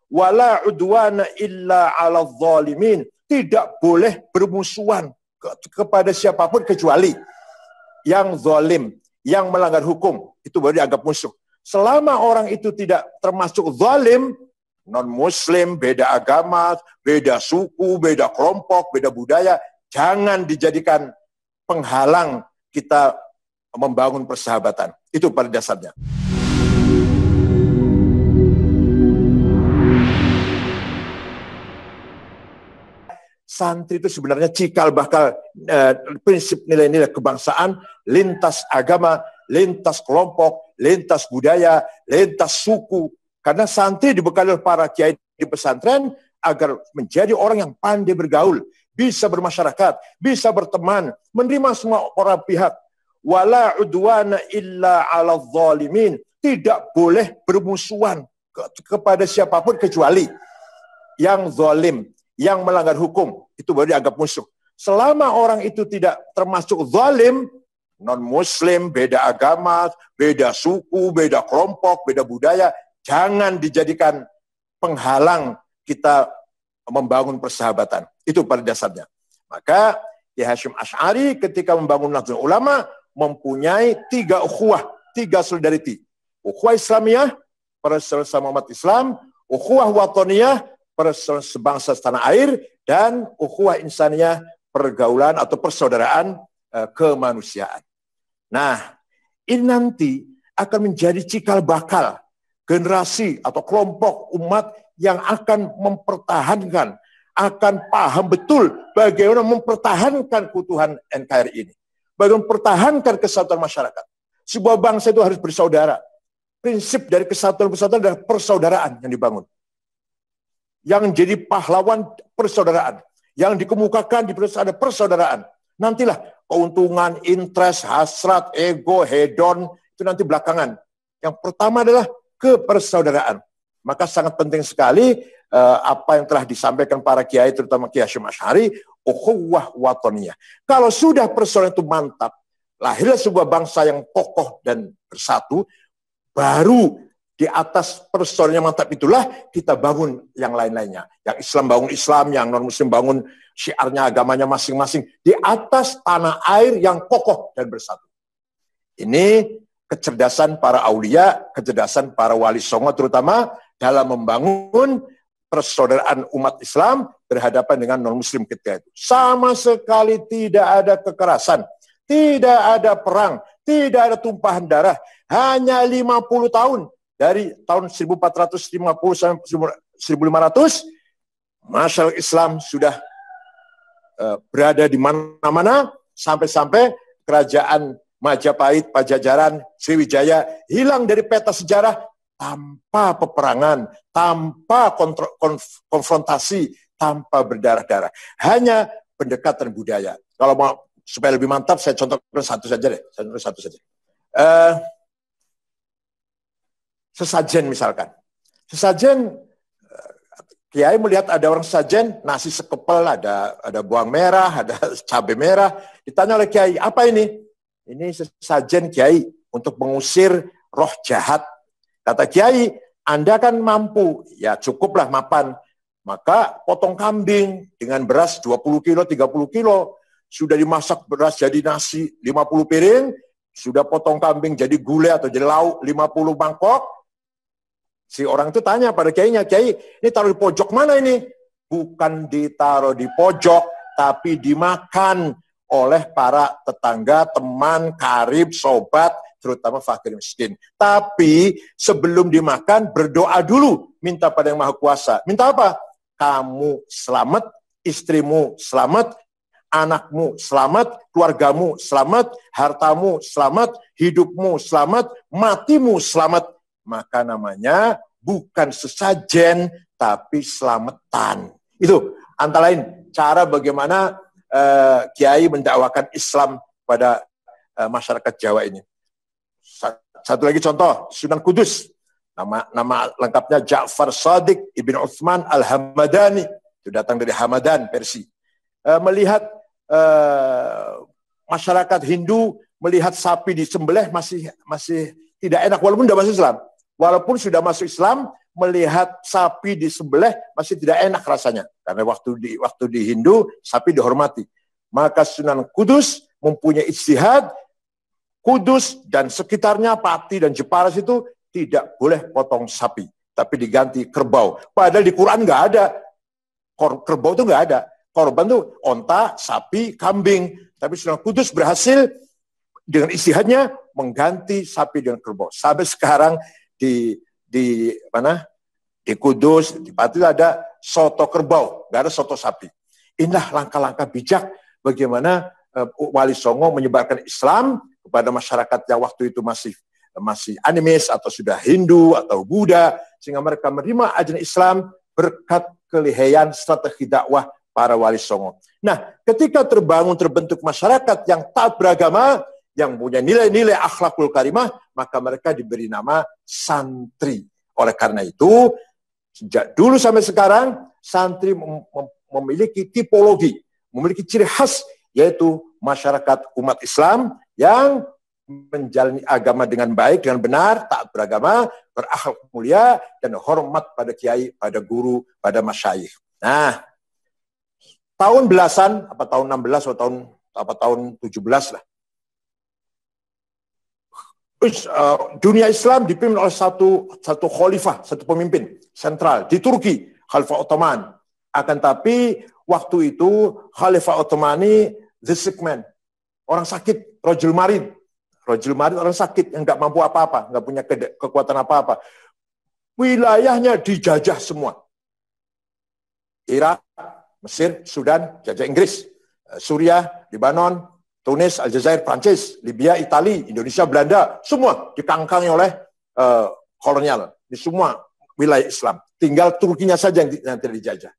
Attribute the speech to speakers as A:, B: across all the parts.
A: wala udwana illa 'alal zalimin. Tidak boleh bermusuhan kepada siapapun kecuali yang zalim, yang melanggar hukum, itu baru dianggap musuh. Selama orang itu tidak termasuk zalim, non-muslim, beda agama, beda suku, beda kelompok, beda budaya, jangan dijadikan penghalang kita membangun persahabatan. Itu pada dasarnya. Santri itu sebenarnya cikal bakal prinsip nilai-nilai kebangsaan, lintas agama, lintas kelompok, lintas budaya, lintas suku. Karena santri dibekali oleh para kiai di pesantren agar menjadi orang yang pandai bergaul, bisa bermasyarakat, bisa berteman, menerima semua orang pihak. Wala udwana illa 'alal zalimin. Tidak boleh bermusuhan kepada siapapun kecuali yang zalim, yang melanggar hukum, itu baru dianggap musuh. Selama orang itu tidak termasuk zalim, non-muslim, beda agama, beda suku, beda kelompok, beda budaya, jangan dijadikan penghalang kita membangun persahabatan. Itu pada dasarnya. Maka Kiai Hasyim Asy'ari ketika membangun Nahdlatul Ulama mempunyai 3 ukhuwah, 3 solidarity. Ukhuwah Islamiyah, persaudaraan umat Islam, ukhuwah watoniyah, persaudaraan sebangsa setanah air, dan ukhuwah insaniyah, pergaulan atau persaudaraan kemanusiaan. Nah, ini nanti akan menjadi cikal bakal generasi atau kelompok umat yang akan mempertahankan, akan paham betul bagaimana mempertahankan keutuhan NKRI ini. Bagaimana mempertahankan kesatuan masyarakat. Sebuah bangsa itu harus bersaudara. Prinsip dari kesatuan adalah persaudaraan yang dibangun. Yang menjadi pahlawan persaudaraan. Yang dikemukakan di ada persaudaraan. Nantilah keuntungan, interest, hasrat, ego, hedon, itu nanti belakangan. Yang pertama adalah kepersaudaraan. Maka sangat penting sekali apa yang telah disampaikan para kiai, terutama Kiai Hasyim Asy'ari, ukhuwah watoniyah. Kalau sudah persaudaraan itu mantap, lahirlah sebuah bangsa yang kokoh dan bersatu, baru di atas persaudaraan yang mantap itulah kita bangun yang lain-lainnya. Yang Islam bangun Islam, yang non-Muslim bangun syiarnya, agamanya masing-masing. Di atas tanah air yang kokoh dan bersatu. Ini kecerdasan para aulia, kecerdasan para wali songo terutama dalam membangun persaudaraan umat Islam berhadapan dengan non-Muslim ketika itu. Sama sekali tidak ada kekerasan, tidak ada perang, tidak ada tumpahan darah. Hanya 50 tahun, dari tahun 1450 sampai 1500, masyarakat Islam sudah berada di mana-mana, sampai-sampai kerajaan Majapahit, Pajajaran, Sriwijaya hilang dari peta sejarah tanpa peperangan, tanpa konfrontasi, tanpa berdarah-darah. Hanya pendekatan budaya. Kalau mau supaya lebih mantap, saya contohkan satu saja deh. Sesajen misalkan. Sesajen, Kiai melihat ada orang sesajen, nasi sekepel, ada bawang merah, ada cabai merah. Ditanya oleh Kiai, apa ini? Ini sesajen Kiai untuk mengusir roh jahat. Kata Kiai, Anda kan mampu, ya cukuplah mapan. Maka potong kambing dengan beras 20 kilo, 30 kilo. Sudah dimasak beras jadi nasi 50 piring. Sudah potong kambing jadi gulai atau jadi lauk 50 mangkok. Si orang itu tanya pada Kiainya, Kiai, ini taruh di pojok mana ini? Bukan ditaruh di pojok, tapi dimakan oleh para tetangga, teman, karib, sobat, terutama fakir miskin. Tapi sebelum dimakan, berdoa dulu, minta pada Yang Maha Kuasa. Minta apa? Kamu selamat, istrimu selamat, anakmu selamat, keluargamu selamat, hartamu selamat, hidupmu selamat, matimu selamat. Maka namanya bukan sesajen, tapi selamatan. Itu antara lain cara bagaimana Kiai mendakwakan Islam pada masyarakat Jawa ini. Satu lagi contoh, Sunan Kudus. Nama lengkapnya Ja'far Shadiq Ibn Utsman Al-Hamadani. Itu datang dari Hamadan, Persia. Melihat masyarakat Hindu melihat sapi disembelih masih tidak enak walaupun sudah masuk Islam. Walaupun sudah masuk Islam, melihat sapi disembelih masih tidak enak rasanya. Karena waktu di Hindu, sapi dihormati. Maka Sunan Kudus mempunyai ijtihad, Kudus dan sekitarnya, Pati dan Jepara itu tidak boleh potong sapi, tapi diganti kerbau. Padahal di Quran nggak ada. Kerbau itu nggak ada. Korban itu onta, sapi, kambing. Tapi Sunan Kudus berhasil dengan ijtihadnya mengganti sapi dengan kerbau. Sampai sekarang di Kudus, di Pati ada soto kerbau, nggak ada soto sapi. Inilah langkah-langkah bijak bagaimana Wali Songo menyebarkan Islam kepada masyarakat yang waktu itu masih animis atau sudah Hindu atau Buddha, sehingga mereka menerima ajaran Islam berkat kelihayan strategi dakwah para Wali Songo. Nah, ketika terbentuk masyarakat yang taat beragama, yang punya nilai-nilai akhlakul karimah, maka mereka diberi nama santri. Oleh karena itu, sejak dulu sampai sekarang, santri memiliki tipologi, memiliki ciri khas, yaitu masyarakat umat Islam yang menjalani agama dengan baik, dengan benar, taat beragama, berakhlak mulia, dan hormat pada kiai, pada guru, pada masyayikh. Nah, tahun belasan, apa tahun 16 atau tahun 17 lah, dunia Islam dipimpin oleh satu khalifah, satu pemimpin sentral di Turki, Khalifah Ottoman. Akan tapi waktu itu Khalifah Ottoman ini the sick man, orang sakit, rajul marid orang sakit yang nggak mampu apa-apa, nggak punya kekuatan apa-apa. Wilayahnya dijajah semua. Irak, Mesir, Sudan, jajah Inggris, Suriah, Lebanon, Tunis, Aljazair, Prancis, Libya, Italia, Indonesia, Belanda, semua dikangkangi oleh kolonial. Di semua wilayah Islam. Tinggal Turkinya saja yang tidak dijajah.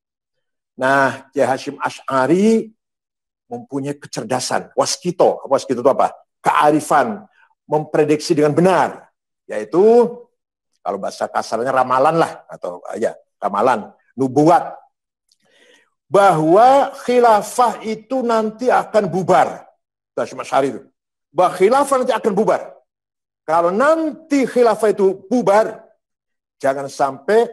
A: Nah, Kiai Hasyim Asy'ari mempunyai kecerdasan. Waskito itu apa? Kearifan, memprediksi dengan benar. Yaitu, kalau bahasa kasarnya ramalan lah. Atau ya, ramalan, nubuat. Bahwa khilafah itu nanti akan bubar. Hasyim Asy'ari itu. Bahwa khilafah nanti akan bubar. Kalau nanti khilafah itu bubar, jangan sampai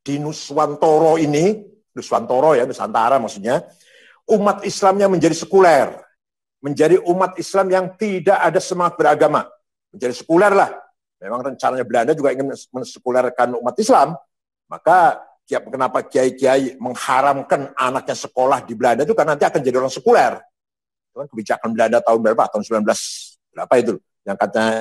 A: di Nuswantoro ini, Nuswantoro ya, Nusantara maksudnya, umat Islamnya menjadi sekuler. Menjadi umat Islam yang tidak ada semangat beragama. Menjadi sekuler lah. Memang rencananya Belanda juga ingin mensekulerkan umat Islam. Maka kenapa kiai-kiai mengharamkan anaknya sekolah di Belanda itu karena nanti akan jadi orang sekuler. Kebijakan Belanda tahun berapa? Tahun 19 berapa itu? Yang katanya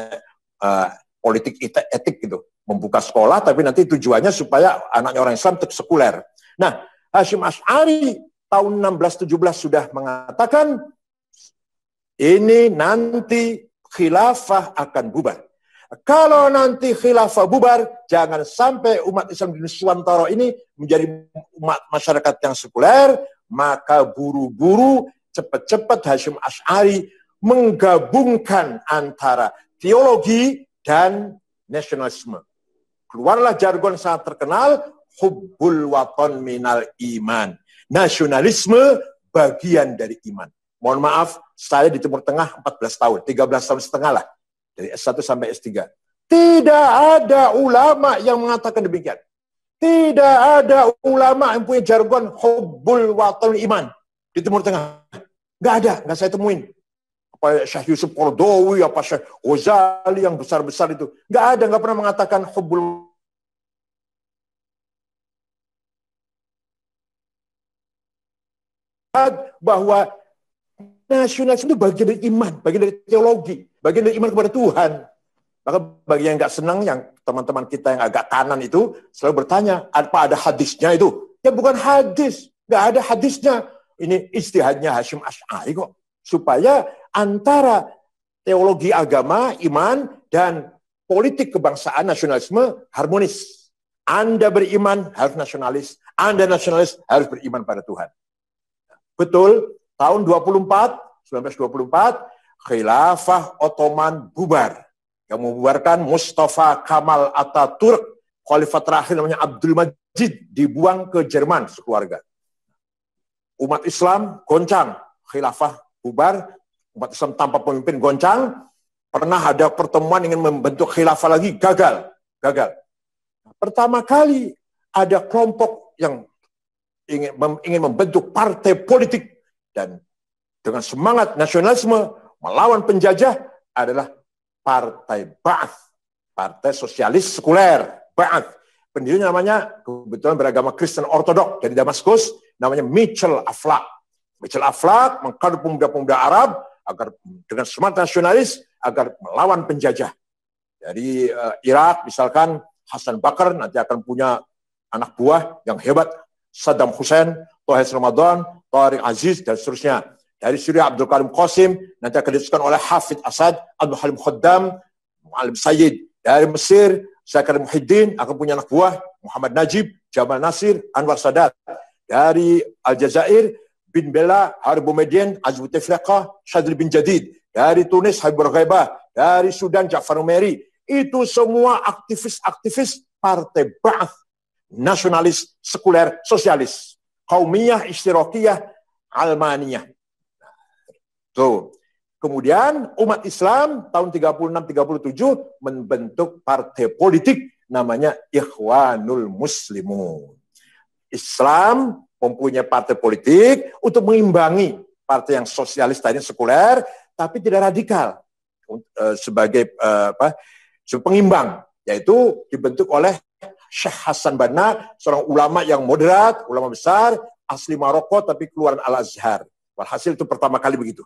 A: politik etik gitu. Membuka sekolah tapi nanti tujuannya supaya anaknya orang Islam tetap sekuler. Nah, Hasyim Asy'ari tahun 16-17 sudah mengatakan ini nanti khilafah akan bubar. Kalau nanti khilafah bubar, jangan sampai umat Islam di Nuswantara ini menjadi umat masyarakat yang sekuler, maka buru-buru cepat-cepat Hasyim Asy'ari menggabungkan antara teologi dan nasionalisme. Keluarlah jargon sangat terkenal, hubbul watan minal iman. Nasionalisme bagian dari iman. Mohon maaf, saya di Timur Tengah 14 tahun, 13 tahun setengah lah. Dari S1 sampai S3. Tidak ada ulama yang mengatakan demikian. Tidak ada ulama yang punya jargon hubbul watan iman di Timur Tengah. Nggak ada, nggak saya temuin. Apa Syekh Yusuf Qaradawi, apa Syekh Ghazali yang besar-besar itu. Nggak ada, nggak pernah mengatakan hubbul bahwa nasionalisme itu bagian dari iman, bagian dari teologi, bagian dari iman kepada Tuhan. Maka bagi yang nggak senang, yang teman-teman kita yang agak kanan itu selalu bertanya, apa ada hadisnya itu? Ya bukan hadis, nggak ada hadisnya. Ini ijtihadnya Hasyim Asy'ari kok. Supaya antara teologi agama, iman, dan politik kebangsaan nasionalisme harmonis. Anda beriman harus nasionalis, Anda nasionalis harus beriman pada Tuhan. Betul, tahun 1924, Khilafah Ottoman bubar. Yang membubarkan Mustafa Kemal Atatürk, khalifah terakhir namanya Abdul Majid, dibuang ke Jerman sekeluarga. Umat Islam goncang, khilafah bubar, umat Islam tanpa pemimpin goncang. Pernah ada pertemuan ingin membentuk khilafah lagi, gagal. pertama kali ada kelompok yang ingin membentuk partai politik dan dengan semangat nasionalisme melawan penjajah adalah Partai Ba'ath, Partai Sosialis Sekuler, Ba'ath. Pendirinya namanya kebetulan beragama Kristen Ortodok dari Damaskus, namanya Mitchell Aflaq. Mitchell Aflaq mengkader pemuda-pemuda Arab agar dengan semangat nasionalis agar melawan penjajah. Dari Irak misalkan Hasan Bakar nanti akan punya anak buah yang hebat, Saddam Hussein, Tohes Ramadan, Tariq Aziz dan seterusnya. Dari Syria Abdul Karim Qasim nanti akan diteruskan oleh Hafid Asad, Abdul Halim Khaddam, Mu'alim Sayyid. Dari Mesir Zakaria Muhyiddin akan punya anak buah Muhammad Najib, Jamal Nasir, Anwar Sadat. Dari Aljazair bin Bella, Harib Boumediene, Azz Bouteflika, Shadli bin Jadid. Dari Tunis Habib Bourguiba. Dari Sudan Ja'far Numeri. Itu semua aktivis-aktivis Partai Ba'ath, nasionalis, sekuler, sosialis, Qaumiyah, Ishtirakiyah, Almaniyah. So, kemudian umat Islam tahun 36-37 membentuk partai politik namanya Ikhwanul Muslimun. Islam mempunyai partai politik untuk mengimbangi partai yang sosialis tadi sekuler, tapi tidak radikal sebagai pengimbang, yaitu dibentuk oleh Syekh Hasan Banna, seorang ulama yang moderat, ulama besar, asli Maroko tapi keluaran Al-Azhar. Walhasil itu pertama kali begitu.